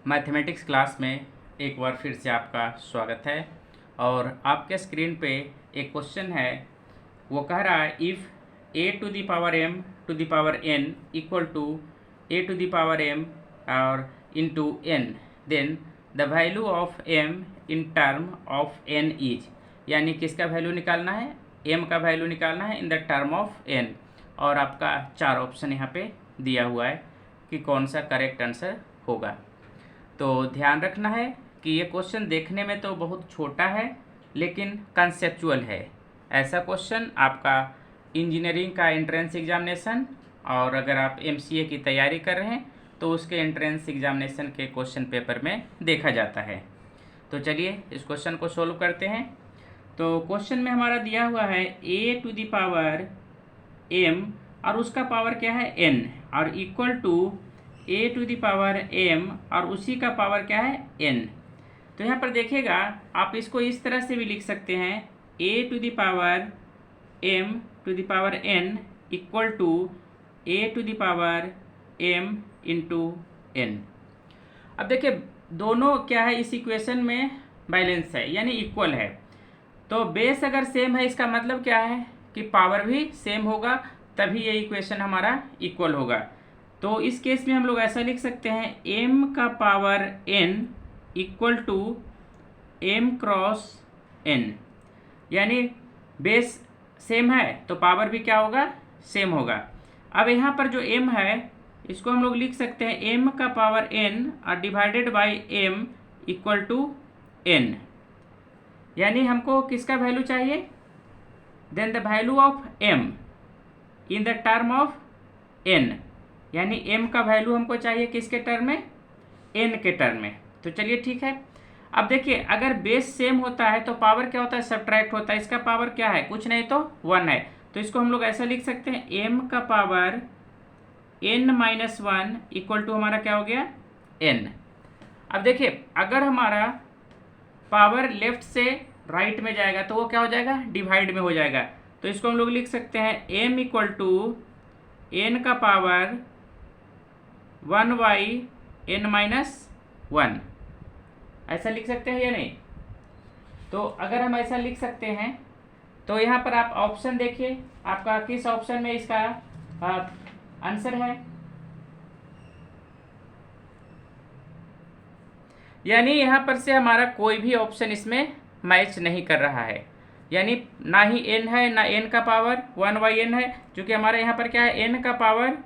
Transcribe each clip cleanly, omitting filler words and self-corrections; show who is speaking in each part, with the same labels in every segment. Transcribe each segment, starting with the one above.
Speaker 1: Mathematics class में एक बार फिर से आपका स्वागत है। और आपके स्क्रीन पे एक क्वेश्चन है, वो कह रहा है if a to the power m to the power n equal to a to the power m और into n, then the value of m in term of n is, यानी किसका वैल्यू निकालना है, m का value निकालना है इन the term of n। और आपका चार ऑप्शन यहाँ पे दिया हुआ है कि कौन सा करेक्ट आंसर होगा। तो ध्यान रखना है कि ये क्वेश्चन देखने में तो बहुत छोटा है लेकिन कंसेप्चुअल है। ऐसा क्वेश्चन आपका इंजीनियरिंग का एंट्रेंस एग्जामिनेशन और अगर आप एमसीए की तैयारी कर रहे हैं तो उसके एंट्रेंस एग्जामिनेशन के क्वेश्चन पेपर में देखा जाता है। तो चलिए इस क्वेश्चन को सोल्व करते हैं। तो क्वेश्चन में हमारा दिया हुआ है a to the power m और उसका पावर क्या है n और equal to a to the power m और उसी का पावर क्या है n। तो यहाँ पर देखिएगा आप इसको इस तरह से भी लिख सकते हैं a to the power m to the power n equal to a to the power m into n। अब देखिए दोनों क्या है, इस इक्वेशन में बैलेंस है यानी इक्वल है। तो बेस अगर सेम है इसका मतलब क्या है कि पावर भी सेम होगा, तभी ये इक्वेशन हमारा इक्वल होगा। तो इस केस में हम लोग ऐसा लिख सकते हैं m का power n equal to m cross n, यानी बेस सेम है तो पावर भी क्या होगा, सेम होगा। अब यहाँ पर जो m है इसको हम लोग लिख सकते हैं m का पावर n और divided by m equal to n, यानी हमको किसका वैल्यू चाहिए, then the value of m in the term of n, यानी m का वैल्यू हमको चाहिए किसके टर्म में, n के टर्म में। तो चलिए ठीक है। अब देखिए अगर बेस सेम होता है तो पावर क्या होता है, सब्ट्रैक्ट होता है। इसका पावर क्या है, कुछ नहीं तो 1 है। तो इसको हम लोग ऐसा लिख सकते हैं m का power n minus 1 equal to हमारा क्या हो गया n। अब देखिए अगर हमारा पावर लेफ्ट से राइट में जाएगा तो वो क्या हो जाएगा, डिवाइड में हो जाएगा। तो इसको हम लोग लिख सकते हैं m इक्वल टू n का पावर 1 बाई n माइनस 1, ऐसा लिख सकते हैं या नहीं। तो अगर हम ऐसा लिख सकते हैं तो यहाँ पर आप ऑप्शन देखिए आपका किस ऑप्शन में इसका आंसर है, यानी यहाँ पर से हमारा कोई भी ऑप्शन इसमें मैच नहीं कर रहा है, यानी ना ही n है ना n का पावर 1 बाई n है, क्योंकि हमारे यहाँ पर क्या है n का पावर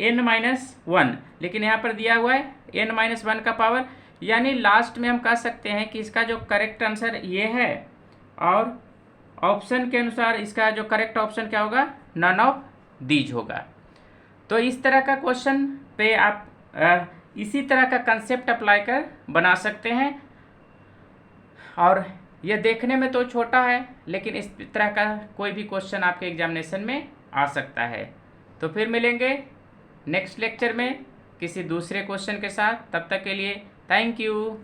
Speaker 1: n माइनस 1, लेकिन यहाँ पर दिया हुआ है n माइनस 1 का पावर। यानी लास्ट में हम कह सकते हैं कि इसका जो करेक्ट आंसर ये है और ऑप्शन के अनुसार इसका जो करेक्ट ऑप्शन क्या होगा, नन ऑफ दीज होगा। तो इस तरह का क्वेश्चन पे आप इसी तरह का कंसेप्ट अप्लाई कर बना सकते हैं। और यह देखने में तो छोटा है लेकिन इस तरह का कोई भी क्वेश्चन आपके एग्जामिनेशन में आ सकता है। तो फिर मिलेंगे नेक्स्ट लेक्चर में किसी दूसरे क्वेश्चन के साथ, तब तक के लिए थैंक यू।